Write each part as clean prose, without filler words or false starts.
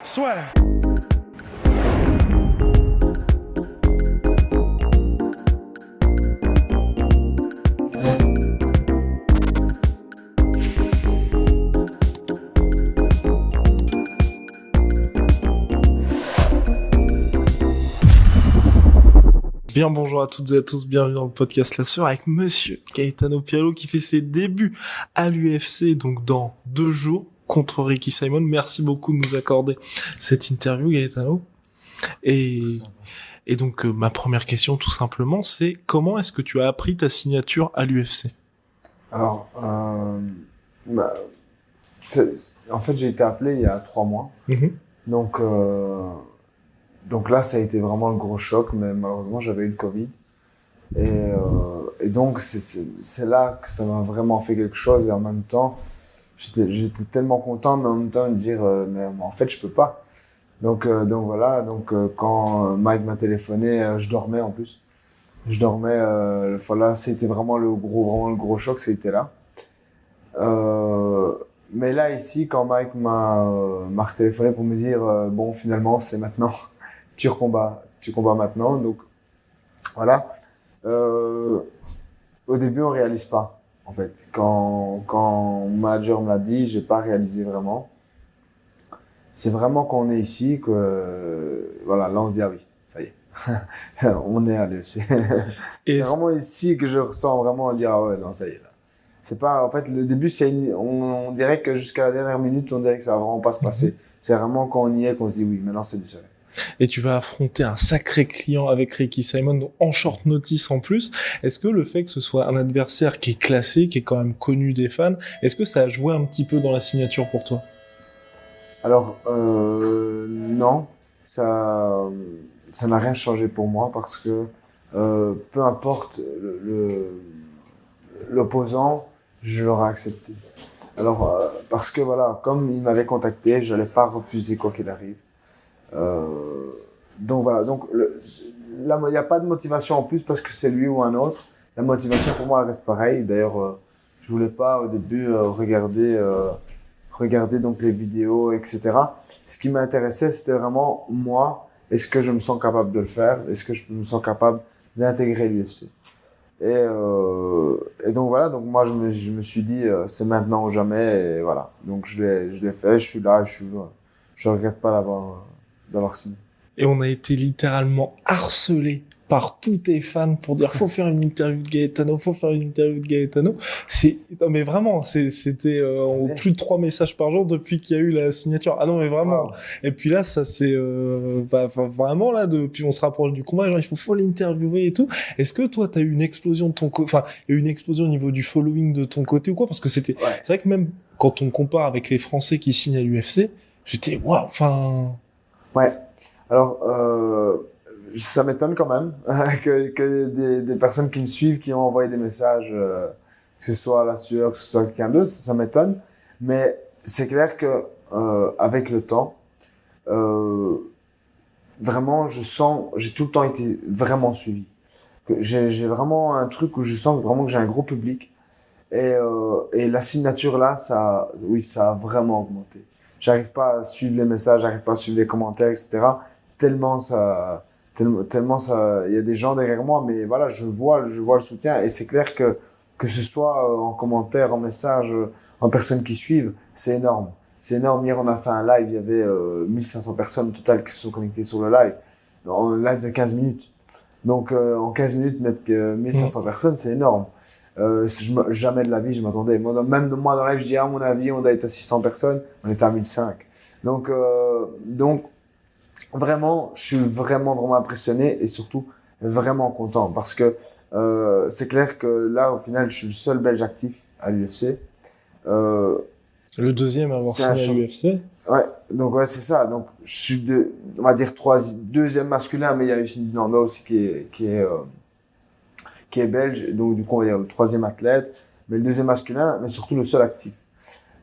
Soit. Bien bonjour à toutes et à tous, bienvenue dans le podcast La Sueur avec Monsieur Gaetano Pirlo qui fait ses débuts à l'UFC donc dans 2 jours contre Ricky Simon. Merci beaucoup de nous accorder cette interview Gaetano. Et donc ma première question tout simplement c'est comment est-ce que tu as appris ta signature à l'UFC? Alors, en fait j'ai été appelé il y a 3 mois. Donc là, ça a été vraiment le gros choc, mais malheureusement, j'avais eu le Covid. Et donc, c'est là que ça m'a vraiment fait quelque chose. Et en même temps, j'étais tellement content, mais en même temps, me dire, mais en fait, je peux pas. Donc voilà. Donc, quand Mike m'a téléphoné, je dormais en plus. Je dormais, voilà, c'était vraiment le gros choc, c'était là. Mais là, ici, quand Mike m'a téléphoné pour me dire, bon, finalement, c'est maintenant. Tu combats maintenant, donc voilà. Au début, on réalise pas, en fait. Quand mon manager me l'a dit, j'ai pas réalisé vraiment. C'est vraiment quand on est ici que, voilà, là on se dit ah oui, ça y est, on est à l'UFC. C'est vraiment ici que je ressens vraiment dire ah ouais, non ça y est là. C'est pas, en fait, le début on dirait que jusqu'à la dernière minute, on dirait que ça va vraiment pas se passer. C'est vraiment quand on y est qu'on se dit oui, maintenant c'est du soleil. Et tu vas affronter un sacré client avec Ricky Simon, donc en short notice en plus. Est-ce que le fait que ce soit un adversaire qui est classé, qui est quand même connu des fans, est-ce que ça a joué un petit peu dans la signature pour toi? Alors, non, ça n'a rien changé pour moi parce que peu importe l'opposant, je l'aurais accepté. Alors, parce que voilà, comme il m'avait contacté, je n'allais pas refuser quoi qu'il arrive. Donc voilà, donc là il n'y a pas de motivation en plus parce que c'est lui ou un autre. La motivation pour moi elle reste pareille. D'ailleurs, je voulais pas au début regarder donc les vidéos, etc. Ce qui m'intéressait, c'était vraiment moi. Est-ce que je me sens capable de le faire? Est-ce que je me sens capable d'intégrer l'UFC? Et donc voilà, donc moi je me suis dit c'est maintenant ou jamais et voilà. Donc je l'ai fait, je suis là, je regrette pas d'avoir signé. Et on a été littéralement harcelé par tous tes fans pour dire faut faire une interview de Gaetano, faut faire une interview de Gaetano. Non mais vraiment, c'était plus de 3 messages par jour depuis qu'il y a eu la signature. Ah non mais vraiment. Wow. Et puis là ça c'est vraiment là depuis on se rapproche du combat, genre il faut l'interviewer et tout. Est-ce que toi t'as eu une explosion de ton côté, enfin il y a eu une explosion au niveau du following de ton côté ou quoi? Parce que c'est vrai que même quand on compare avec les Français qui signent à l'UFC, j'étais waouh, enfin. Ouais. Alors, ça m'étonne quand même que des personnes qui me suivent, qui ont envoyé des messages, que ce soit à La Sueur, que ce soit quelqu'un d'autre, ça m'étonne. Mais c'est clair que avec le temps, vraiment, j'ai tout le temps été vraiment suivi. J'ai vraiment un truc où je sens vraiment que j'ai un gros public. Et la signature là, ça a vraiment augmenté. J'arrive pas à suivre les messages, j'arrive pas à suivre les commentaires, etc. Tellement ça, il y a des gens derrière moi, mais voilà, je vois le soutien et c'est clair que ce soit en commentaire, en message, en personnes qui suivent, c'est énorme. C'est énorme. Hier, on a fait un live, il y avait 1500 personnes au total qui se sont connectées sur le live. Un live de 15 minutes. Donc, en 15 minutes, mettre 1500 personnes, c'est énorme. Jamais de la vie, je m'attendais. Même moi, dans le live, je dis, à mon avis, on doit être à 600 personnes. On était à 1005. Donc, vraiment, je suis vraiment impressionné et surtout vraiment content parce que c'est clair que là, au final, je suis le seul Belge actif à l'UFC. Le deuxième à avoir signé à l'UFC. Ouais, donc ouais, c'est ça. Donc je suis on va dire deuxième masculin, mais il y a Yacine Dinanda aussi qui est belge. Donc du coup, on va dire le 3e athlète, mais le 2e masculin, mais surtout le seul actif.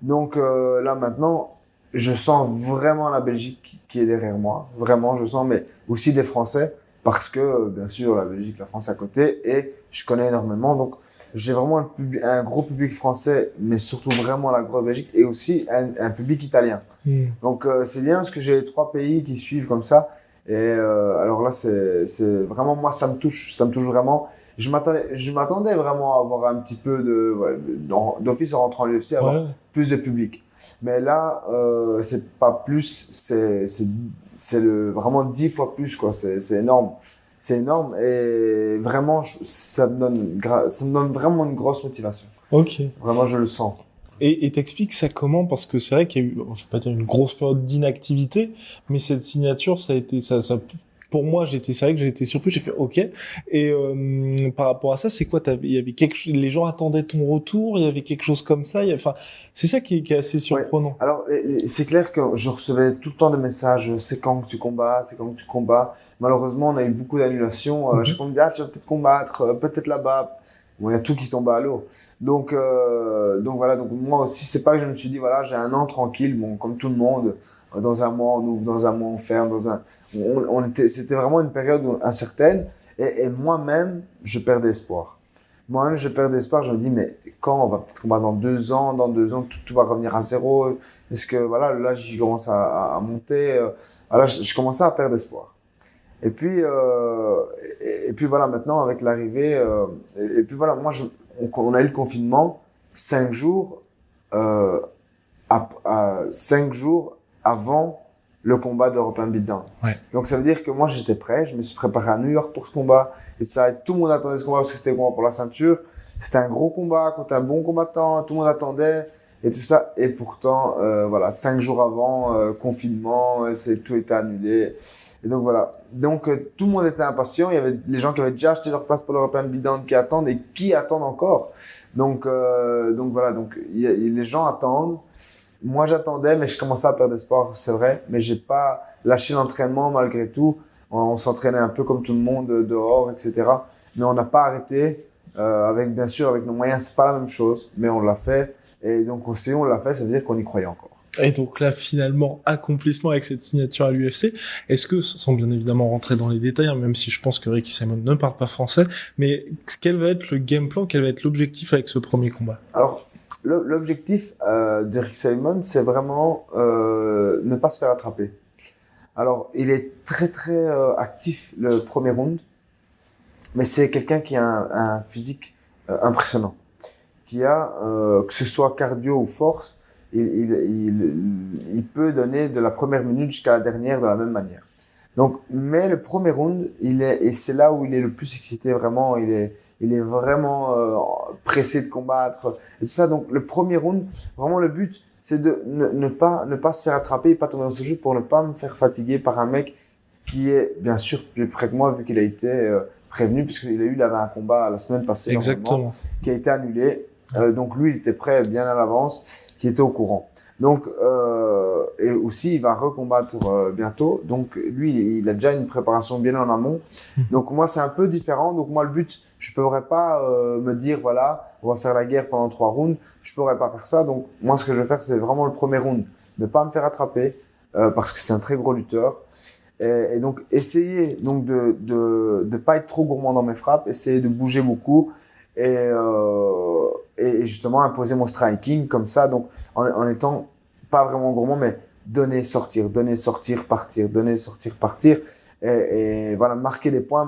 Donc là maintenant, je sens vraiment la Belgique qui est derrière moi. Vraiment, je sens, mais aussi des Français, parce que, bien sûr, la Belgique, la France à côté, et je connais énormément. Donc, j'ai vraiment un gros public français, mais surtout vraiment la grosse Belgique, et aussi un public italien. Donc c'est bien parce que j'ai 3 pays qui suivent comme ça. Et alors là, c'est vraiment, moi, ça me touche vraiment. Je m'attendais vraiment à avoir un petit peu d'office en rentrant à l'UFC, avoir plus de public. Mais là, c'est pas plus, c'est vraiment 10 fois plus, quoi. C'est énorme. C'est énorme et vraiment, ça me donne vraiment une grosse motivation. Ok. Vraiment, je le sens. Et t'expliques ça comment? Parce que c'est vrai qu'il y a eu, je vais pas dire une grosse période d'inactivité, mais cette signature, ça a été, ça, pour moi, c'est vrai que j'ai été surpris, j'ai fait OK. Et par rapport à ça, c'est quoi? Il y avait les gens attendaient ton retour, il y avait quelque chose comme ça. Enfin, c'est ça qui est assez surprenant. Ouais. Alors, c'est clair que je recevais tout le temps des messages. C'est quand que tu combats? C'est quand que tu combats? Malheureusement, on a eu beaucoup d'annulations. Chaque fois, on me dit, tu vas peut-être combattre, peut-être là-bas. Bon, il y a tout qui tombe à l'eau. Donc voilà. Donc moi aussi, c'est pas que je me suis dit, voilà, j'ai un an tranquille. Bon, comme tout le monde, dans un mois, on ouvre, dans un mois, on ferme, c'était vraiment une période incertaine. Et moi-même, je perdais espoir. Moi-même, je perds d'espoir. Je me dis, mais quand on va peut-être combattre dans 2 ans, tout va revenir à zéro. Est-ce que, voilà, là, j'y commence à monter. Voilà, je commençais à perdre espoir. Et puis voilà, maintenant, avec l'arrivée, et puis voilà, moi, on a eu le confinement 5 jours, 5 jours avant le combat de l'European Beatdown. Ouais. Donc, ça veut dire que moi, j'étais prêt. Je me suis préparé à New York pour ce combat. Et ça, tout le monde attendait ce combat parce que c'était le combat pour la ceinture. C'était un gros combat contre un bon combattant. Tout le monde attendait et tout ça. Et pourtant, voilà, 5 jours avant, confinement, tout était annulé. Et donc, voilà. Donc, tout le monde était impatient. Il y avait les gens qui avaient déjà acheté leur place pour l'European Beatdown qui attendent et qui attendent encore. Donc voilà. Donc, les gens attendent. Moi, j'attendais, mais je commençais à perdre espoir, c'est vrai. Mais j'ai pas lâché l'entraînement malgré tout. On s'entraînait un peu comme tout le monde dehors, etc. Mais on n'a pas arrêté. Bien sûr, avec nos moyens, c'est pas la même chose, mais on l'a fait. Et donc, si on l'a fait, ça veut dire qu'on y croyait encore. Et donc là, finalement, accomplissement avec cette signature à l'UFC. Est-ce que, sans bien évidemment rentrer dans les détails, hein, même si je pense que Ricky Simon ne parle pas français, mais quel va être le game plan, quel va être l'objectif avec ce premier combat? Alors, l'objectif de Rick Simon, c'est vraiment ne pas se faire attraper. Alors, il est très très actif le premier round, mais c'est quelqu'un qui a un physique impressionnant, qui a que ce soit cardio ou force, il peut donner de la première minute jusqu'à la dernière de la même manière. Donc, mais le premier round, et c'est là où il est le plus excité vraiment, il est vraiment pressé de combattre et tout ça. Donc, le premier round, vraiment le but, c'est de ne pas se faire attraper et pas tomber dans ce jeu pour ne pas me faire fatiguer par un mec qui est bien sûr plus près que moi vu qu'il a été prévenu puisqu'il avait un combat la semaine passée. Exactement. Qui a été annulé. Donc, lui, il était prêt bien à l'avance, qui était au courant. Donc, et aussi, il va recombattre bientôt. Donc, lui, il a déjà une préparation bien en amont. Donc, moi, c'est un peu différent. Donc, moi, le but, je pourrais pas me dire, voilà, on va faire la guerre pendant 3 rounds. Je pourrais pas faire ça. Donc, moi, ce que je vais faire, c'est vraiment le premier round. Ne pas me faire attraper, parce que c'est un très gros lutteur. Et donc, essayer donc de pas être trop gourmand dans mes frappes, essayer de bouger beaucoup et justement imposer mon striking comme ça, donc en étant pas vraiment gourmand, mais donner, sortir, partir, donner, sortir, partir, et voilà, marquer des points,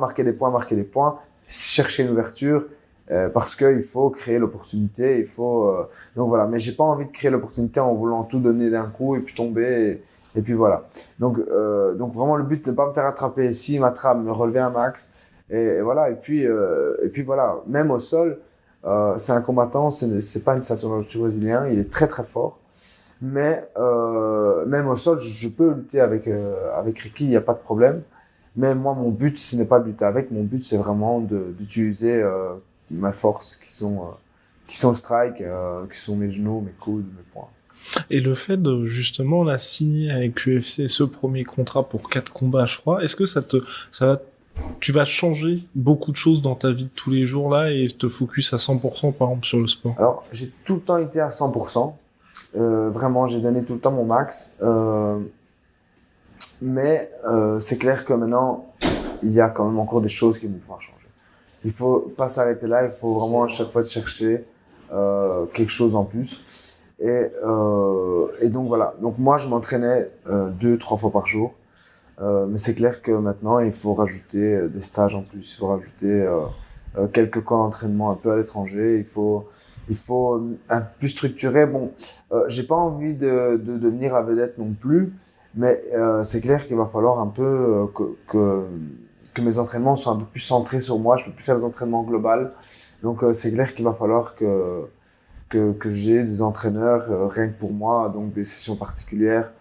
chercher une ouverture, parce qu'il faut créer l'opportunité, donc voilà, mais j'ai pas envie de créer l'opportunité en voulant tout donner d'un coup et puis tomber, et puis voilà. Donc vraiment le but, ne pas me faire attraper, s'il m'attrape, me relever un max, et voilà, et puis voilà, même au sol, c'est un combattant, c'est pas une ceinture de brésilien, il est très très fort, mais même au sol, je peux lutter avec Ricky, il n'y a pas de problème. Mais moi, mon but, ce n'est pas de lutter avec, mon but, c'est vraiment d'utiliser ma force, qui sont strike, qui sont mes genoux, mes coudes, mes poings. Et le fait de justement la signer avec l'UFC, ce premier contrat pour 4 combats, je crois, est-ce que tu vas changer beaucoup de choses dans ta vie de tous les jours là et te focus à 100% par exemple sur le sport? Alors, j'ai tout le temps été à 100%. Vraiment, j'ai donné tout le temps mon max. Mais c'est clair que maintenant, il y a quand même encore des choses qui vont pouvoir changer. Il faut pas s'arrêter là, il faut vraiment à chaque fois chercher quelque chose en plus. Et donc voilà. Donc moi, je m'entraînais 2-3 fois par jour. Mais c'est clair que maintenant, il faut rajouter des stages en plus. Il faut rajouter quelques camps d'entraînement un peu à l'étranger. Il faut un peu plus structurer. Bon, j'ai pas envie de devenir la vedette non plus, mais c'est clair qu'il va falloir un peu que mes entraînements soient un peu plus centrés sur moi. Je peux plus faire des entraînements globaux. Donc c'est clair qu'il va falloir que j'ai des entraîneurs rien que pour moi, donc des sessions particulières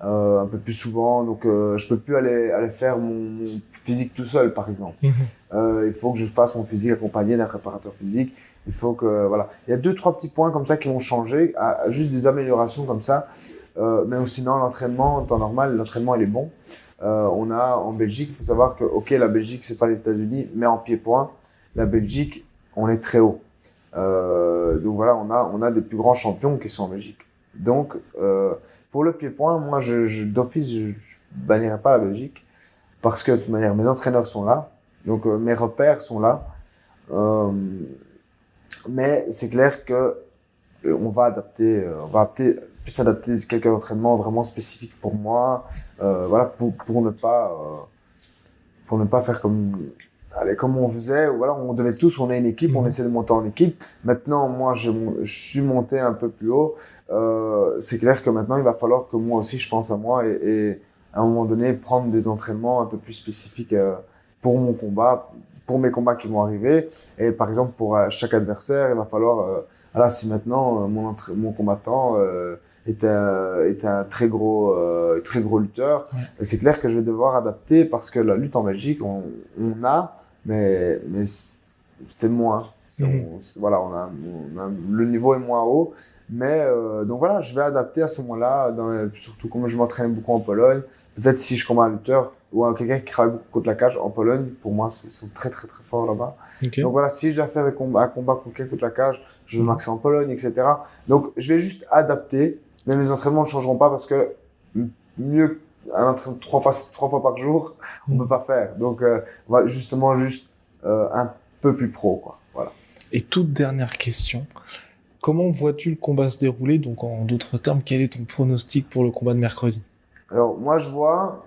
un peu plus souvent. Donc je peux plus aller faire mon physique tout seul, par exemple. Il faut que je fasse mon physique accompagné d'un préparateur physique. Il faut que voilà, il y a 2-3 petits points comme ça qui vont changer, juste des améliorations comme ça. Mais sinon l'entraînement en temps normal, l'entraînement il est bon. On a en Belgique, il faut savoir que ok, la Belgique c'est pas les États-Unis, mais en pied-point, la Belgique on est très haut. Donc voilà, on a des plus grands champions qui sont en Belgique. Donc pour le pied-point, moi d'office je bannirai pas la Belgique parce que de toute manière mes entraîneurs sont là, donc mes repères sont là. Mais c'est clair que on va plus adapter quelques entraînements vraiment spécifiques pour moi, voilà, pour ne pas faire comme on faisait, voilà, on devait tous, on est une équipe, on essaie de monter en équipe. Maintenant, moi, je suis monté un peu plus haut. C'est clair que maintenant, il va falloir que moi aussi, je pense à moi et à un moment donné, prendre des entraînements un peu plus spécifiques pour mon combat, pour mes combats qui vont arriver. Et par exemple, pour chaque adversaire, il va falloir, voilà, si maintenant mon combattant est un très gros lutteur, c'est clair que je vais devoir adapter parce que la lutte en Belgique, on a, mais c'est moins. Voilà, le niveau est moins haut. Mais donc voilà, je vais adapter à ce moment-là, surtout comme je m'entraîne beaucoup en Pologne. Peut-être si je combats un lutteur ou quelqu'un qui travaille beaucoup contre la cage en Pologne, pour moi, ils sont très très très forts là-bas. Okay. Donc voilà, si je dois faire un combat contre quelqu'un contre la cage, je vais m'axer en Pologne, etc. Donc je vais juste adapter, mais mes entraînements ne changeront pas parce que mieux un entraînement trois fois par jour, on peut pas faire. Donc on va justement un peu plus pro, quoi. Voilà. Et toute dernière question. Comment vois-tu le combat se dérouler? Donc, en d'autres termes, quel est ton pronostic pour le combat de mercredi? Alors, moi, je vois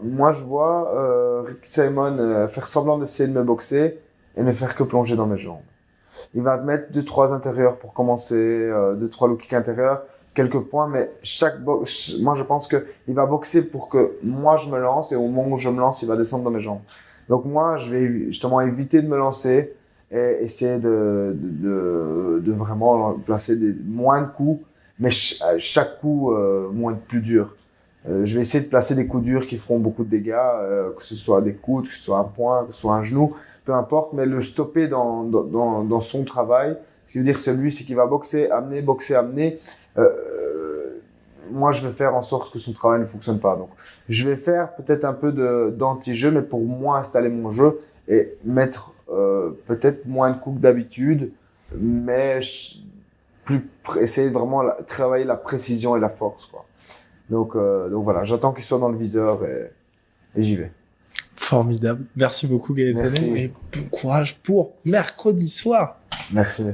Ricky Simon faire semblant d'essayer de me boxer et ne faire que plonger dans mes jambes. Il va mettre 2-3 intérieurs pour commencer, 2-3 low kicks intérieurs, quelques points, mais moi, je pense que il va boxer pour que moi, je me lance et au moment où je me lance, il va descendre dans mes jambes. Donc, moi, je vais justement éviter de me lancer et essayer de vraiment placer moins de coups, mais chaque coup plus dur. Je vais essayer de placer des coups durs qui feront beaucoup de dégâts, que ce soit des coudes, que ce soit un poing, que ce soit un genou, peu importe, mais le stopper dans son travail. Ce qui veut dire celui, c'est qu'il va boxer, amener. Moi, je vais faire en sorte que son travail ne fonctionne pas. Donc, je vais faire peut-être un peu d'anti-jeu, mais pour moi installer mon jeu et mettre peut-être moins de coups que d'habitude, mais essayer de vraiment travailler la précision et la force, quoi. Donc voilà, j'attends qu'il soit dans le viseur et j'y vais. Formidable. Merci beaucoup, Gaëtano. Et bon courage pour mercredi soir. Merci.